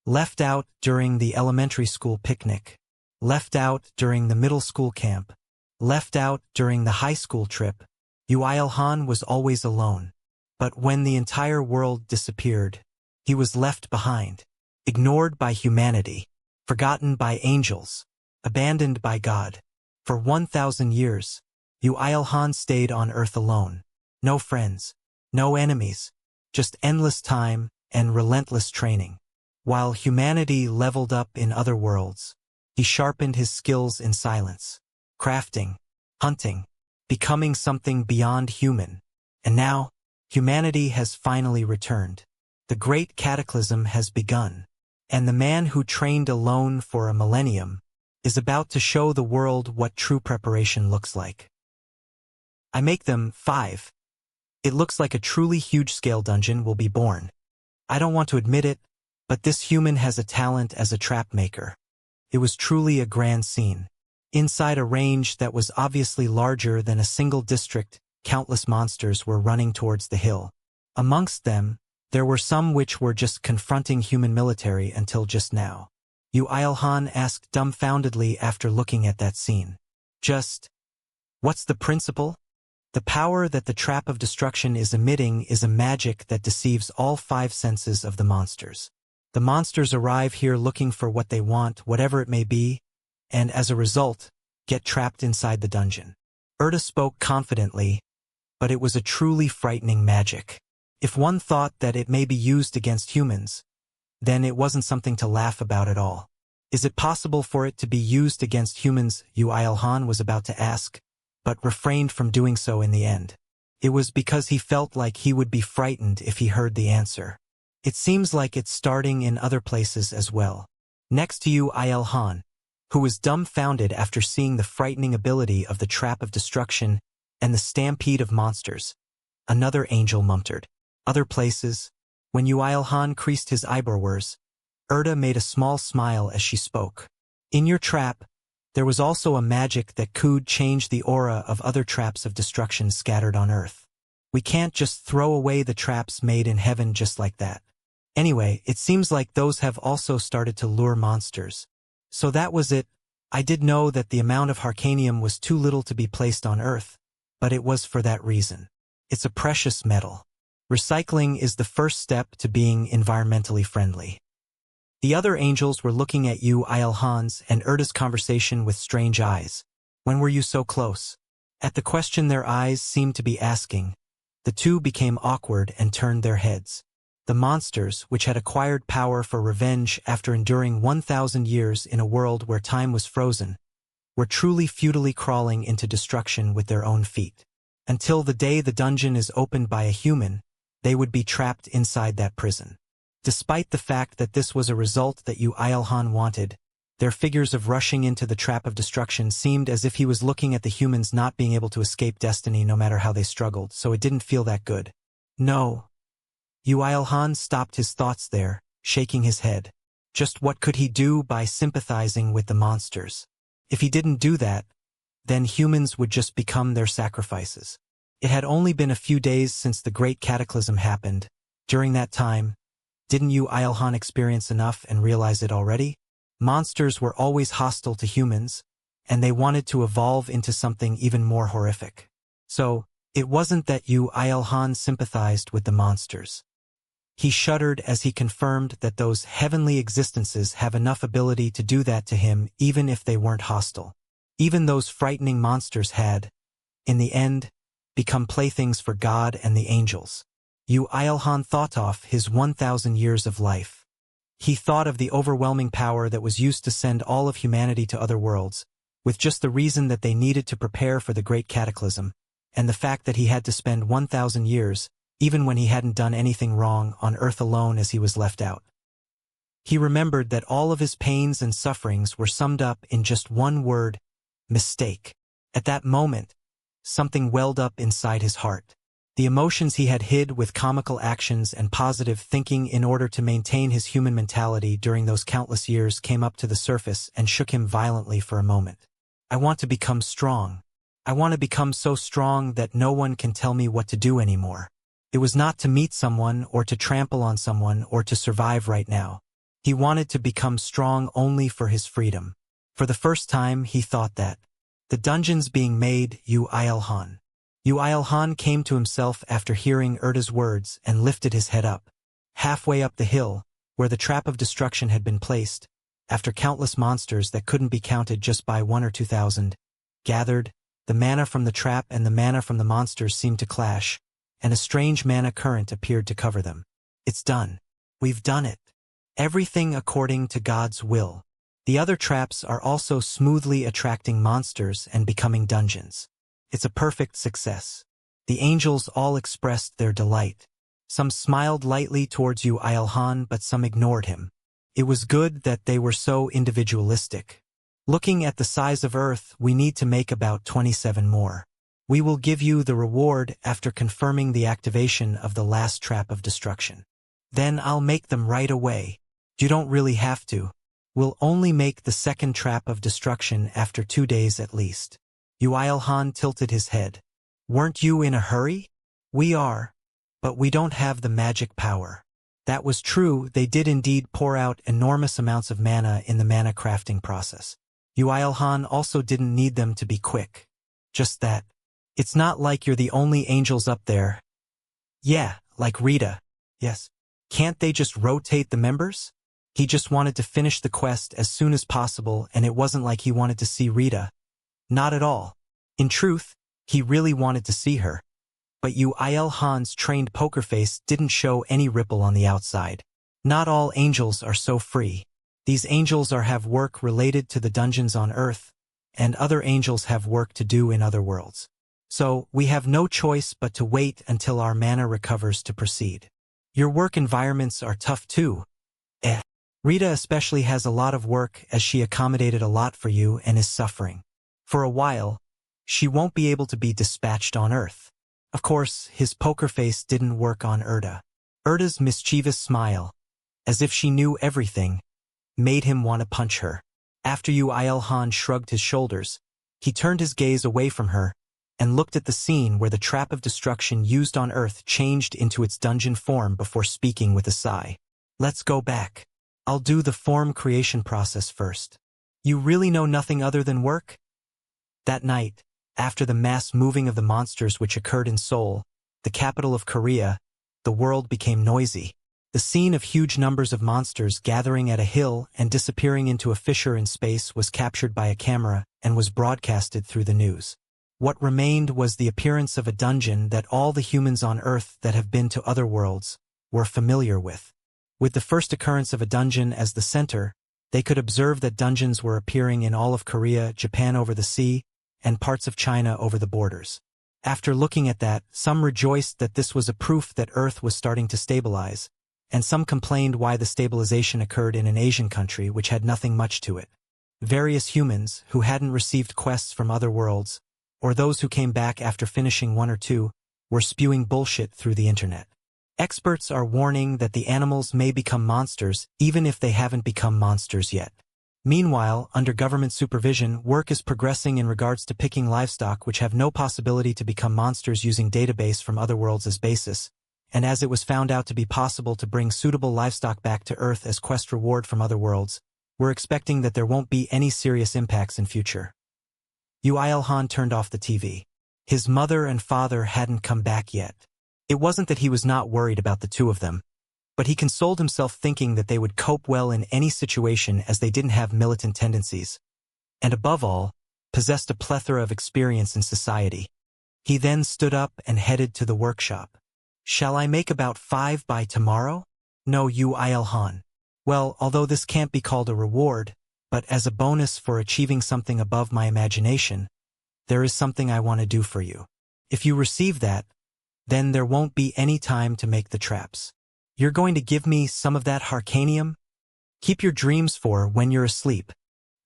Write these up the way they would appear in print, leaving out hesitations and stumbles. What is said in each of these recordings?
Left out during the elementary school picnic. Left out during the middle school camp. Left out during the high school trip. Yu IlHan was always alone. But when the entire world disappeared, he was left behind. Ignored by humanity. Forgotten by angels. Abandoned by God. For 1,000 years, Yu IlHan stayed on Earth alone. No friends. No enemies. Just endless time and relentless training. While humanity leveled up in other worlds, he sharpened his skills in silence. Crafting. Hunting. Becoming something beyond human. And now, humanity has finally returned. The great cataclysm has begun. And the man who trained alone for a millennium is about to show the world what true preparation looks like. I make them 5. It looks like a truly huge-scale dungeon will be born. I don't want to admit it, but this human has a talent as a trap maker. It was truly a grand scene. Inside a range that was obviously larger than a single district, countless monsters were running towards the hill. Amongst them, there were some which were just confronting human military until just now. Yu IlHan asked dumbfoundedly after looking at that scene. What's the principle? The power that the trap of destruction is emitting is a magic that deceives all 5 senses of the monsters. The monsters arrive here looking for what they want, whatever it may be, and as a result, get trapped inside the dungeon. Erda spoke confidently, but it was a truly frightening magic. If one thought that it may be used against humans, then it wasn't something to laugh about at all. Is it possible for it to be used against humans? Yu IlHan was about to ask, but refrained from doing so in the end. It was because he felt like he would be frightened if he heard the answer. It seems like it's starting in other places as well. Next to Yu IlHan, who was dumbfounded after seeing the frightening ability of the trap of destruction and the stampede of monsters, another angel muttered. Other places, when Yu IlHan creased his eyebrows, Erda made a small smile as she spoke. In your trap, there was also a magic that could change the aura of other traps of destruction scattered on Earth. We can't just throw away the traps made in heaven just like that. Anyway, it seems like those have also started to lure monsters. So that was it. I did know that the amount of Harcanium was too little to be placed on Earth, but it was for that reason. It's a precious metal. Recycling is the first step to being environmentally friendly. The other angels were looking at Yu IlHan's and Erda's conversation with strange eyes. When were you so close? At the question their eyes seemed to be asking, the two became awkward and turned their heads. The monsters, which had acquired power for revenge after enduring 1,000 years in a world where time was frozen, were truly futilely crawling into destruction with their own feet. Until the day the dungeon is opened by a human, they would be trapped inside that prison. Despite the fact that this was a result that Yu IlHan wanted, their figures of rushing into the trap of destruction seemed as if he was looking at the humans not being able to escape destiny no matter how they struggled, so it didn't feel that good. No. Yu IlHan stopped his thoughts there, shaking his head. Just what could he do by sympathizing with the monsters? If he didn't do that, then humans would just become their sacrifices. It had only been a few days since the great cataclysm happened. During that time, didn't Yu IlHan experience enough and realize it already? Monsters were always hostile to humans, and they wanted to evolve into something even more horrific. So, it wasn't that Yu IlHan sympathized with the monsters. He shuddered as he confirmed that those heavenly existences have enough ability to do that to him even if they weren't hostile. Even those frightening monsters had, in the end, become playthings for God and the angels. Yu IlHan thought of his 1,000 years of life. He thought of the overwhelming power that was used to send all of humanity to other worlds, with just the reason that they needed to prepare for the great cataclysm, and the fact that he had to spend 1,000 years, even when he hadn't done anything wrong, on Earth alone as he was left out. He remembered that all of his pains and sufferings were summed up in just one word: mistake. At that moment, something welled up inside his heart. The emotions he had hid with comical actions and positive thinking in order to maintain his human mentality during those countless years came up to the surface and shook him violently for a moment. I want to become strong. I want to become so strong that no one can tell me what to do anymore. It was not to meet someone or to trample on someone or to survive right now. He wanted to become strong only for his freedom. For the first time, he thought that. The dungeons being made, Yu IlHan. Yu IlHan came to himself after hearing Erda's words and lifted his head up. Halfway up the hill, where the trap of destruction had been placed, after countless monsters that couldn't be counted just by 1 or 2,000, gathered, the mana from the trap and the mana from the monsters seemed to clash, and a strange mana current appeared to cover them. It's done. We've done it. Everything according to God's will. The other traps are also smoothly attracting monsters and becoming dungeons. It's a perfect success. The angels all expressed their delight. Some smiled lightly towards Yu IlHan, but some ignored him. It was good that they were so individualistic. Looking at the size of Earth, we need to make about 27 more. We will give you the reward after confirming the activation of the last trap of destruction. Then I'll make them right away. You don't really have to. We'll only make the second trap of destruction after 2 days at least. Yu IlHan tilted his head. Weren't you in a hurry? We are. But we don't have the magic power. That was true, they did indeed pour out enormous amounts of mana in the mana crafting process. Yu IlHan also didn't need them to be quick. Just that. It's not like you're the only angels up there. Yeah, like Rita. Yes. Can't they just rotate the members? He just wanted to finish the quest as soon as possible, and it wasn't like he wanted to see Rita. Not at all. In truth, he really wanted to see her. But Yu IlHan's trained poker face didn't show any ripple on the outside. Not all angels are so free. These angels have work related to the dungeons on Earth, and other angels have work to do in other worlds. So, we have no choice but to wait until our mana recovers to proceed. Your work environments are tough too. Rita especially has a lot of work as she accommodated a lot for you and is suffering. For a while, she won't be able to be dispatched on Earth. Of course, his poker face didn't work on Erda. Erda's mischievous smile, as if she knew everything, made him want to punch her. After Yu IlHan shrugged his shoulders, he turned his gaze away from her and looked at the scene where the trap of destruction used on Earth changed into its dungeon form before speaking with a sigh. Let's go back. I'll do the form creation process first. You really know nothing other than work? That night, after the mass moving of the monsters which occurred in Seoul, the capital of Korea, the world became noisy. The scene of huge numbers of monsters gathering at a hill and disappearing into a fissure in space was captured by a camera and was broadcasted through the news. What remained was the appearance of a dungeon that all the humans on Earth that have been to other worlds were familiar with. With the first occurrence of a dungeon as the center, they could observe that dungeons were appearing in all of Korea, Japan over the sea, and parts of China over the borders. After looking at that, some rejoiced that this was a proof that Earth was starting to stabilize, and some complained why the stabilization occurred in an Asian country which had nothing much to it. Various humans, who hadn't received quests from other worlds, or those who came back after finishing 1 or 2, were spewing bullshit through the internet. Experts are warning that the animals may become monsters even if they haven't become monsters yet. Meanwhile, under government supervision, work is progressing in regards to picking livestock which have no possibility to become monsters using database from other worlds as basis, and as it was found out to be possible to bring suitable livestock back to Earth as quest reward from other worlds, we're expecting that there won't be any serious impacts in future. Yu IlHan turned off the TV. His mother and father hadn't come back yet. It wasn't that he was not worried about the two of them, but he consoled himself thinking that they would cope well in any situation as they didn't have militant tendencies, and above all, possessed a plethora of experience in society. He then stood up and headed to the workshop. Shall I make about 5 by tomorrow? No, Yu IlHan. Well, although this can't be called a reward, but as a bonus for achieving something above my imagination, there is something I want to do for you. If you receive that, then there won't be any time to make the traps. You're going to give me some of that harcanium? Keep your dreams for when you're asleep.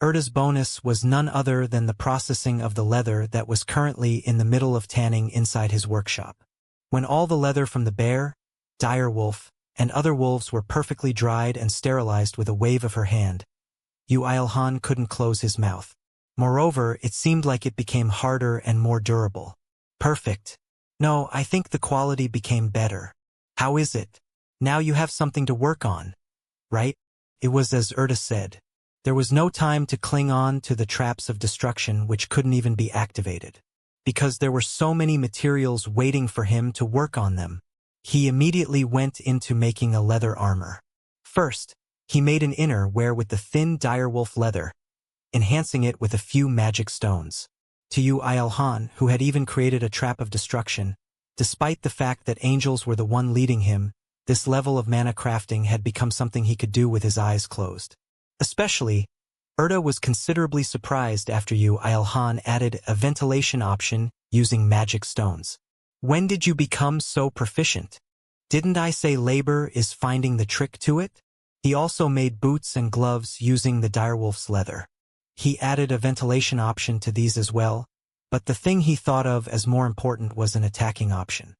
Erda's bonus was none other than the processing of the leather that was currently in the middle of tanning inside his workshop. When all the leather from the bear, dire wolf, and other wolves were perfectly dried and sterilized with a wave of her hand, Yu IlHan couldn't close his mouth. Moreover, it seemed like it became harder and more durable. Perfect. No, I think the quality became better. How is it? Now you have something to work on, right? It was as Erda said. There was no time to cling on to the traps of destruction which couldn't even be activated. Because there were so many materials waiting for him to work on them, he immediately went into making a leather armor. First, he made an inner wear with the thin direwolf leather, enhancing it with a few magic stones. To Yu IlHan, who had even created a trap of destruction, despite the fact that angels were the one leading him, this level of mana crafting had become something he could do with his eyes closed. Especially, Erda was considerably surprised after Yu IlHan added a ventilation option using magic stones. When did you become so proficient? Didn't I say labor is finding the trick to it? He also made boots and gloves using the direwolf's leather. He added a ventilation option to these as well, but the thing he thought of as more important was an attacking option.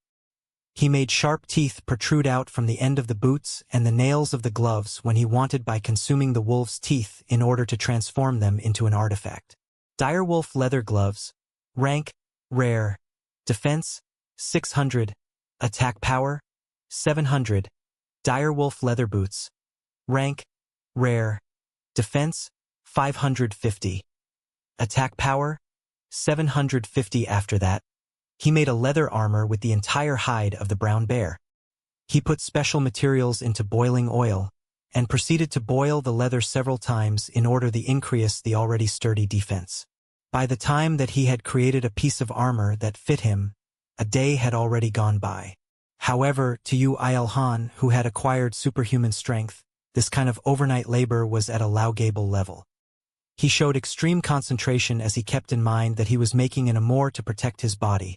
He made sharp teeth protrude out from the end of the boots and the nails of the gloves when he wanted by consuming the wolf's teeth in order to transform them into an artifact. Direwolf leather gloves, rank, rare, defense, 600, attack power, 700, direwolf leather boots, rank, rare, defense, 550, attack power, 750. After that, he made a leather armor with the entire hide of the brown bear. He put special materials into boiling oil and proceeded to boil the leather several times in order to increase the already sturdy defense. By the time that he had created a piece of armor that fit him, a day had already gone by. However, to Yu IlHan, who had acquired superhuman strength, this kind of overnight labor was at a laugable level. He showed extreme concentration as he kept in mind that he was making an armor to protect his body.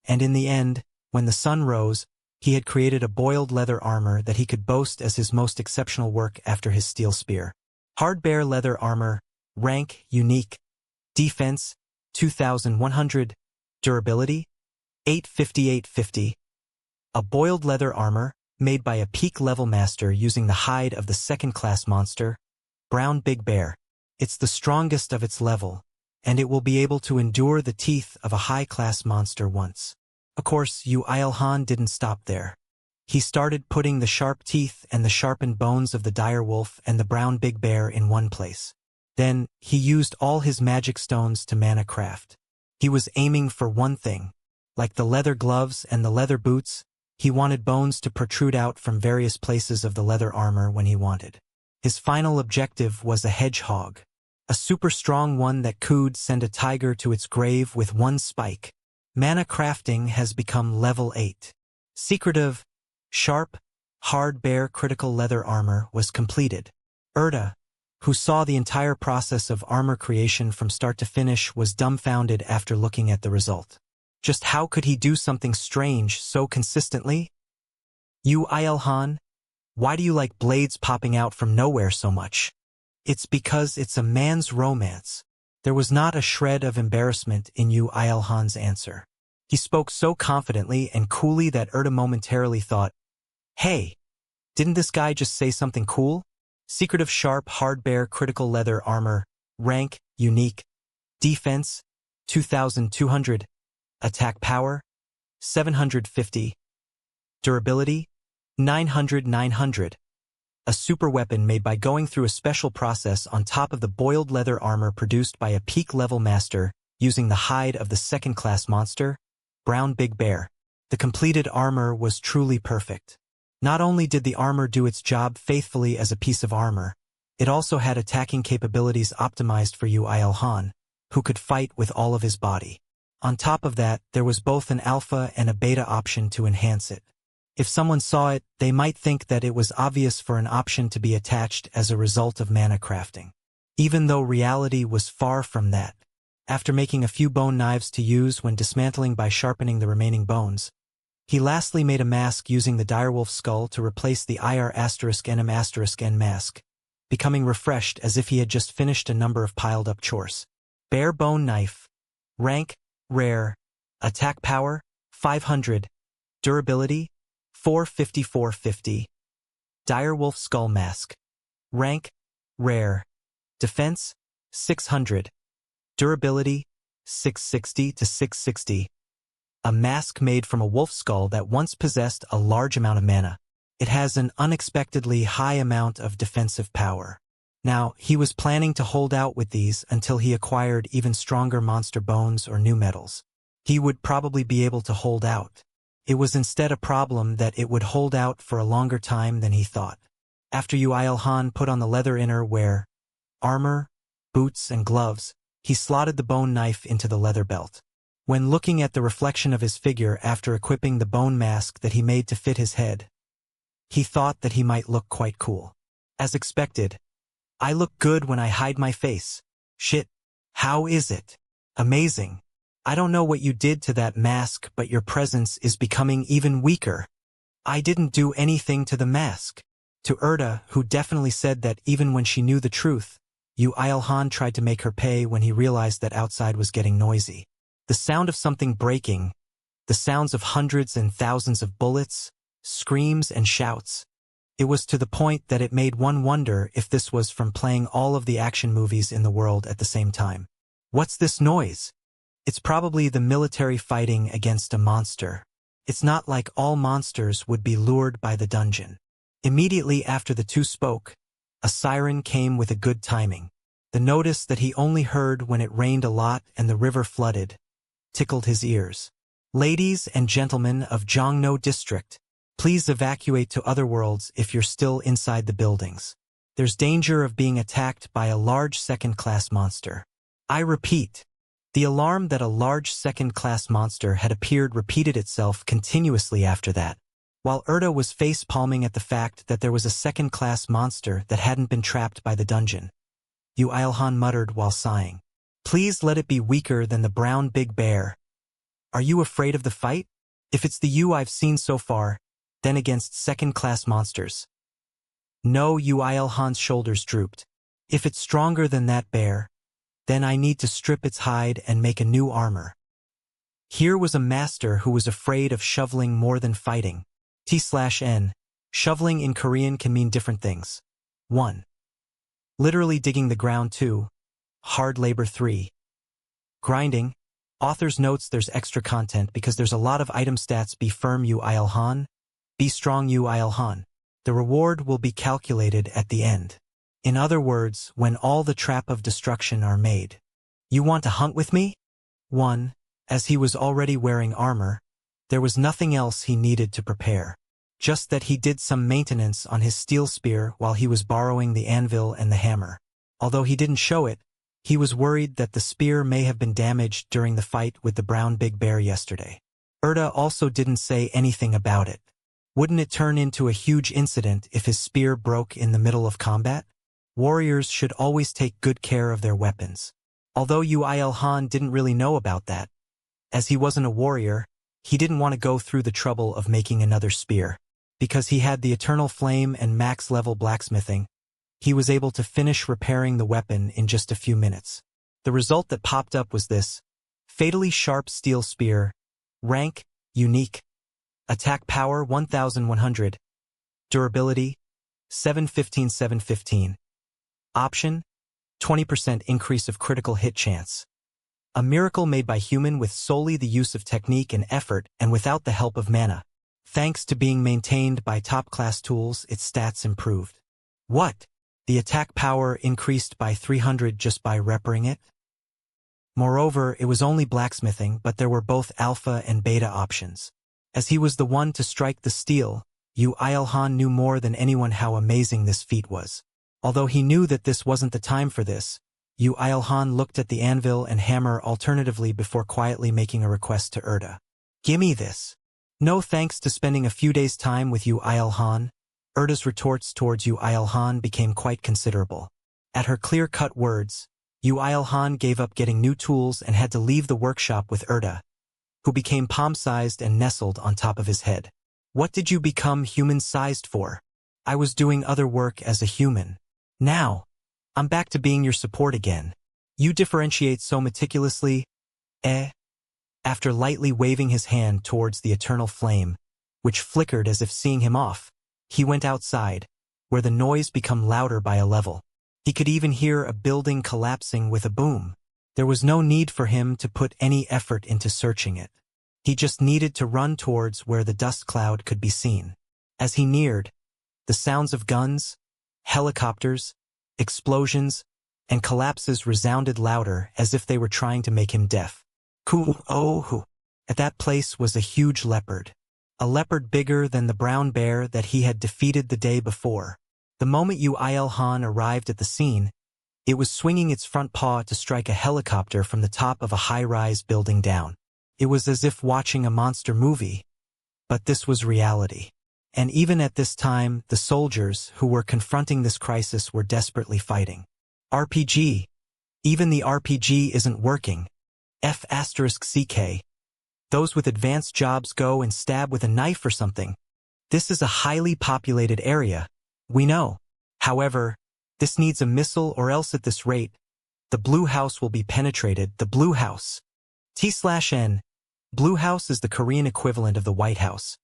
And in the end, when the sun rose, he had created a boiled leather armor that he could boast as his most exceptional work after his steel spear. Hard bear leather armor, rank, unique, defense, 2100, durability, 850. A boiled leather armor, made by a peak level master using the hide of the second-class monster, brown big bear. It's the strongest of its level, and it will be able to endure the teeth of a high-class monster once. Of course, Yu IlHan didn't stop there. He started putting the sharp teeth and the sharpened bones of the direwolf and the brown big bear in one place. Then, he used all his magic stones to mana craft. He was aiming for one thing. Like the leather gloves and the leather boots, he wanted bones to protrude out from various places of the leather armor when he wanted. His final objective was a hedgehog. A super strong one that could send a tiger to its grave with one spike. Mana crafting has become level 8. Secretive, sharp, hard bear critical leather armor was completed. Erda, who saw the entire process of armor creation from start to finish, was dumbfounded after looking at the result. Just how could he do something strange so consistently? Yu IlHan, why do you like blades popping out from nowhere so much? It's because it's a man's romance. There was not a shred of embarrassment in Yu IlHan's answer. He spoke so confidently and coolly that Erda momentarily thought, hey, didn't this guy just say something cool? Secretive sharp hard bear critical leather armor, rank, unique, defense, 2200, attack power, 750, durability, 900. A super weapon made by going through a special process on top of the boiled leather armor produced by a peak-level master using the hide of the second-class monster, brown big bear. The completed armor was truly perfect. Not only did the armor do its job faithfully as a piece of armor, it also had attacking capabilities optimized for Yu IlHan, who could fight with all of his body. On top of that, there was both an alpha and a beta option to enhance it. If someone saw it, they might think that it was obvious for an option to be attached as a result of mana crafting. Even though reality was far from that. After making a few bone knives to use when dismantling by sharpening the remaining bones, he lastly made a mask using the direwolf skull to replace the IR*NM*N mask, becoming refreshed as if he had just finished a number of piled-up chores. Bare bone knife. Rank, rare. Attack power, 500. Durability, 450. Direwolf skull mask. Rank, rare. Defense, 600. Durability, 660. A mask made from a wolf skull that once possessed a large amount of mana. It has an unexpectedly high amount of defensive power. Now, he was planning to hold out with these until he acquired even stronger monster bones or new metals. He would probably be able to hold out. It was instead a problem that it would hold out for a longer time than he thought. After Yu IlHan put on the leather innerwear, armor, boots, and gloves, he slotted the bone knife into the leather belt. When looking at the reflection of his figure after equipping the bone mask that he made to fit his head, he thought that he might look quite cool. As expected, I look good when I hide my face. Shit. How is it? Amazing. I don't know what you did to that mask, but your presence is becoming even weaker. I didn't do anything to the mask. To Erda, who definitely said that even when she knew the truth, Yu IlHan tried to make her pay when he realized that outside was getting noisy. The sound of something breaking, the sounds of hundreds and thousands of bullets, screams and shouts. It was to the point that it made one wonder if this was from playing all of the action movies in the world at the same time. What's this noise? It's probably the military fighting against a monster. It's not like all monsters would be lured by the dungeon. Immediately after the two spoke, a siren came with a good timing. The notice that he only heard when it rained a lot and the river flooded tickled his ears. Ladies and gentlemen of Jongno District, please evacuate to other worlds if you're still inside the buildings. There's danger of being attacked by a large second-class monster. I repeat, the alarm that a large second-class monster had appeared repeated itself continuously after that, while Erda was face-palming at the fact that there was a second-class monster that hadn't been trapped by the dungeon. Yu IlHan muttered while sighing. Please let it be weaker than the brown big bear. Are you afraid of the fight? If it's the Yu I've seen so far, then against second-class monsters. No, Yu IlHan's shoulders drooped. If it's stronger than that bear, then I need to strip its hide and make a new armor. Here was a master who was afraid of shoveling more than fighting. T/N. Shoveling in Korean can mean different things. 1. Literally digging the ground. 2. Hard labor. 3. Grinding. Author's notes there's extra content because there's a lot of item stats. Be firm, Yu IlHan. Be strong, Yu IlHan. The reward will be calculated at the end. In other words, when all the trap of destruction are made. You want to hunt with me? 1. As he was already wearing armor, there was nothing else he needed to prepare. Just that he did some maintenance on his steel spear while he was borrowing the anvil and the hammer. Although he didn't show it, he was worried that the spear may have been damaged during the fight with the brown big bear yesterday. Erda also didn't say anything about it. Wouldn't it turn into a huge incident if his spear broke in the middle of combat? Warriors should always take good care of their weapons. Although Yu IlHan didn't really know about that. As he wasn't a warrior, he didn't want to go through the trouble of making another spear. Because he had the eternal flame and max-level blacksmithing, he was able to finish repairing the weapon in just a few minutes. The result that popped up was this: fatally sharp steel spear, rank, unique, attack power 1100, durability 715. Option, 20% increase of critical hit chance. A miracle made by human with solely the use of technique and effort and without the help of mana. Thanks to being maintained by top-class tools, its stats improved. What? The attack power increased by 300 just by repairing it? Moreover, it was only blacksmithing, but there were both alpha and beta options. As he was the one to strike the steel, Yu IlHan knew more than anyone how amazing this feat was. Although he knew that this wasn't the time for this, Yu IlHan looked at the anvil and hammer alternatively before quietly making a request to Erda. Gimme this. No thanks to spending a few days' time with Yu IlHan, Erda's retorts towards Yu IlHan became quite considerable. At her clear-cut words, Yu IlHan gave up getting new tools and had to leave the workshop with Erda, who became palm-sized and nestled on top of his head. What did you become human-sized for? I was doing other work as a human. Now, I'm back to being your support again. You differentiate so meticulously. After lightly waving his hand towards the eternal flame, which flickered as if seeing him off, he went outside, where the noise became louder by a level. He could even hear a building collapsing with a boom. There was no need for him to put any effort into searching it. He just needed to run towards where the dust cloud could be seen. As he neared, the sounds of guns, helicopters, explosions, and collapses resounded louder as if they were trying to make him deaf. Ku-oh-hu. At that place was a huge leopard. A leopard bigger than the brown bear that he had defeated the day before. The moment Yu IlHan arrived at the scene, it was swinging its front paw to strike a helicopter from the top of a high-rise building down. It was as if watching a monster movie, but this was reality. And even at this time, the soldiers who were confronting this crisis were desperately fighting. RPG. Even the RPG isn't working. F***CK. Those with advanced jobs go and stab with a knife or something. This is a highly populated area. We know. However, this needs a missile or else at this rate, the Blue House will be penetrated. The Blue House. T/N. Blue House is the Korean equivalent of the White House.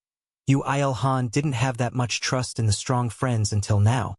Yu IlHan didn't have that much trust in the strong friends until now,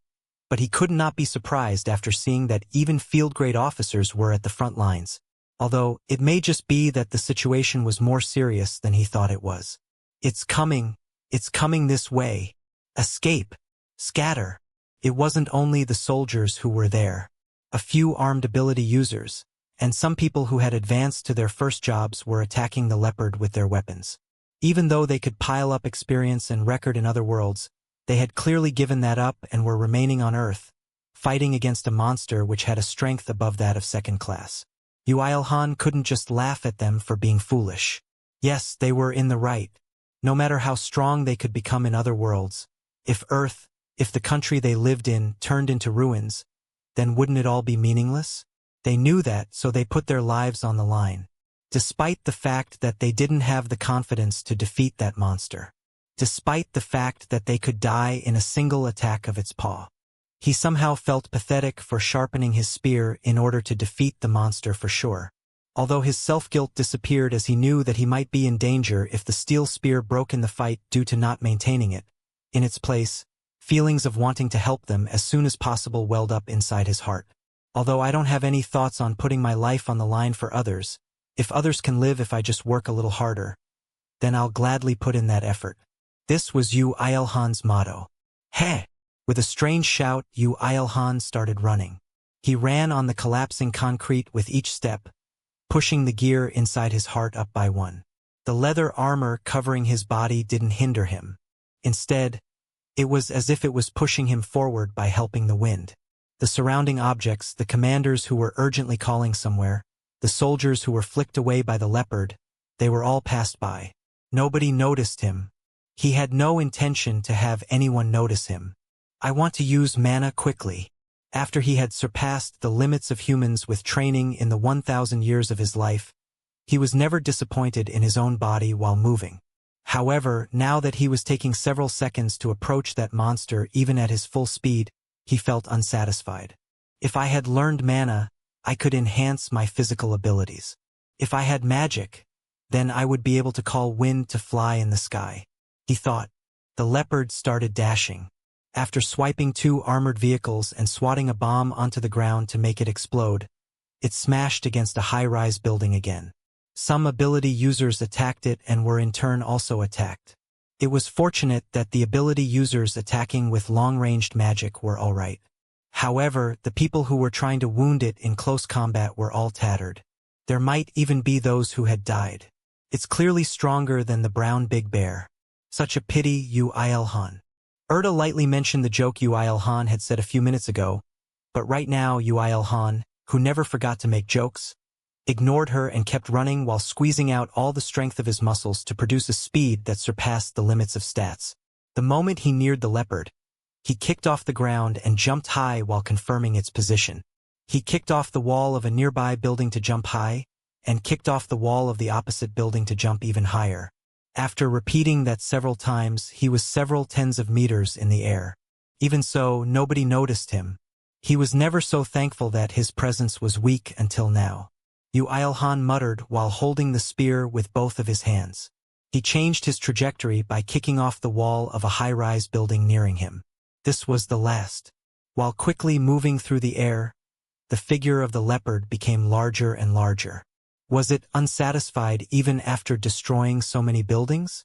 but he could not be surprised after seeing that even field-grade officers were at the front lines. Although, it may just be that the situation was more serious than he thought it was. It's coming this way. Escape. Scatter. It wasn't only the soldiers who were there. A few armed ability users, and some people who had advanced to their first jobs were attacking the leopard with their weapons. Even though they could pile up experience and record in other worlds, they had clearly given that up and were remaining on Earth, fighting against a monster which had a strength above that of second class. Yu IlHan couldn't just laugh at them for being foolish. Yes, they were in the right. No matter how strong they could become in other worlds, if the country they lived in turned into ruins, then wouldn't it all be meaningless? They knew that, so they put their lives on the line. Despite the fact that they didn't have the confidence to defeat that monster. Despite the fact that they could die in a single attack of its paw. He somehow felt pathetic for sharpening his spear in order to defeat the monster for sure. Although his self-guilt disappeared as he knew that he might be in danger if the steel spear broke in the fight due to not maintaining it. In its place, feelings of wanting to help them as soon as possible welled up inside his heart. Although I don't have any thoughts on putting my life on the line for others, if others can live if I just work a little harder, then I'll gladly put in that effort. This was Yu IlHan's motto. Heh! With a strange shout, Yu IlHan started running. He ran on the collapsing concrete with each step, pushing the gear inside his heart up by one. The leather armor covering his body didn't hinder him. Instead, it was as if it was pushing him forward by helping the wind. The surrounding objects, the commanders who were urgently calling somewhere, the soldiers who were flicked away by the leopard, they were all passed by. Nobody noticed him. He had no intention to have anyone notice him. I want to use mana quickly. After he had surpassed the limits of humans with training in the 1,000 years of his life, he was never disappointed in his own body while moving. However, now that he was taking several seconds to approach that monster even at his full speed, he felt unsatisfied. If I had learned mana, I could enhance my physical abilities. If I had magic, then I would be able to call wind to fly in the sky. He thought. The leopard started dashing. After swiping 2 armored vehicles and swatting a bomb onto the ground to make it explode, it smashed against a high-rise building again. Some ability users attacked it and were in turn also attacked. It was fortunate that the ability users attacking with long-ranged magic were alright. However, the people who were trying to wound it in close combat were all tattered. There might even be those who had died. It's clearly stronger than the brown big bear. Such a pity, Yu IlHan. Erda lightly mentioned the joke Yu IlHan had said a few minutes ago, but right now Yu IlHan, who never forgot to make jokes, ignored her and kept running while squeezing out all the strength of his muscles to produce a speed that surpassed the limits of stats. The moment he neared the leopard, he kicked off the ground and jumped high while confirming its position. He kicked off the wall of a nearby building to jump high, and kicked off the wall of the opposite building to jump even higher. After repeating that several times, he was several tens of meters in the air. Even so, nobody noticed him. He was never so thankful that his presence was weak until now. Yu IlHan muttered while holding the spear with both of his hands. He changed his trajectory by kicking off the wall of a high-rise building nearing him. This was the last. While quickly moving through the air, the figure of the leopard became larger and larger. Was it unsatisfied even after destroying so many buildings?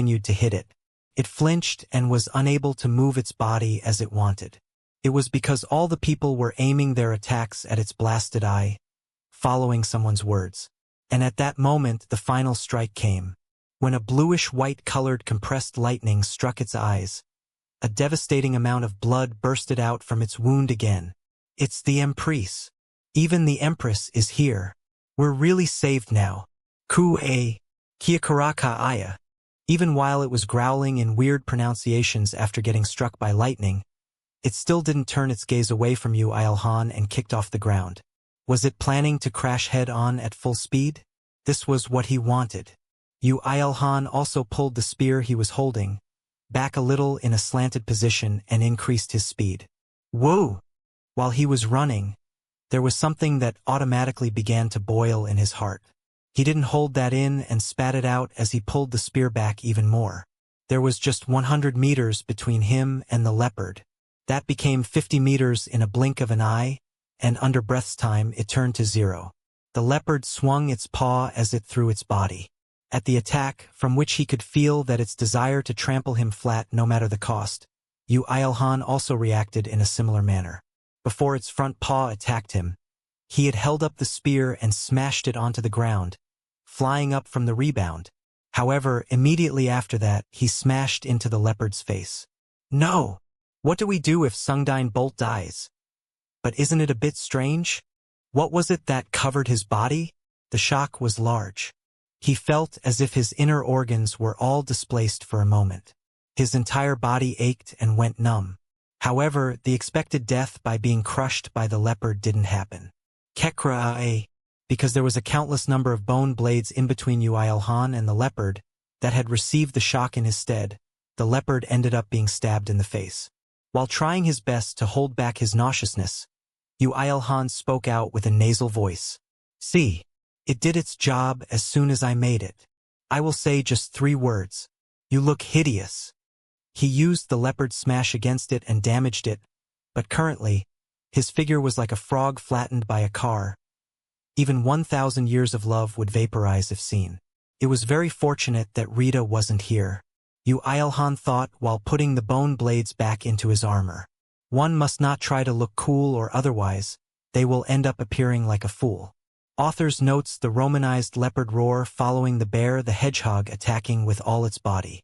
continued to hit it. It flinched and was unable to move its body as it wanted. It was because all the people were aiming their attacks at its blasted eye, following someone's words. And at that moment the final strike came. When a bluish-white colored compressed lightning struck its eyes, a devastating amount of blood bursted out from its wound again. It's the Empress. Even the Empress is here. We're really saved now. Ku-e, Kiakaraka Aya. Even while it was growling in weird pronunciations after getting struck by lightning, it still didn't turn its gaze away from Yu IlHan and kicked off the ground. Was it planning to crash head-on at full speed? This was what he wanted. Yu IlHan also pulled the spear he was holding back a little in a slanted position and increased his speed. Whoa! While he was running, there was something that automatically began to boil in his heart. He didn't hold that in and spat it out as he pulled the spear back even more. There was just 100 meters between him and the leopard. That became 50 meters in a blink of an eye, and under breath's time it turned to 0. The leopard swung its paw as it threw its body at the attack, from which he could feel that its desire to trample him flat no matter the cost. Yu IlHan also reacted in a similar manner. Before its front paw attacked him, he had held up the spear and smashed it onto the ground, flying up from the rebound. However, immediately after that, he smashed into the leopard's face. No! What do we do if Sungdine Bolt dies? But isn't it a bit strange? What was it that covered his body? The shock was large. He felt as if his inner organs were all displaced for a moment. His entire body ached and went numb. However, the expected death by being crushed by the leopard didn't happen. Kekra'e, because there was a countless number of bone blades in between Yu IlHan and the leopard that had received the shock in his stead, the leopard ended up being stabbed in the face. While trying his best to hold back his nauseousness, Yu IlHan spoke out with a nasal voice. See, it did its job as soon as I made it. I will say just 3 words. You look hideous. He used the leopard smash against it and damaged it, but currently, his figure was like a frog flattened by a car. Even 1,000 years of love would vaporize if seen. It was very fortunate that Rita wasn't here. Yu IlHan thought while putting the bone blades back into his armor. One must not try to look cool or otherwise, they will end up appearing like a fool. Authors notes the romanized leopard roar following the bear the hedgehog attacking with all its body.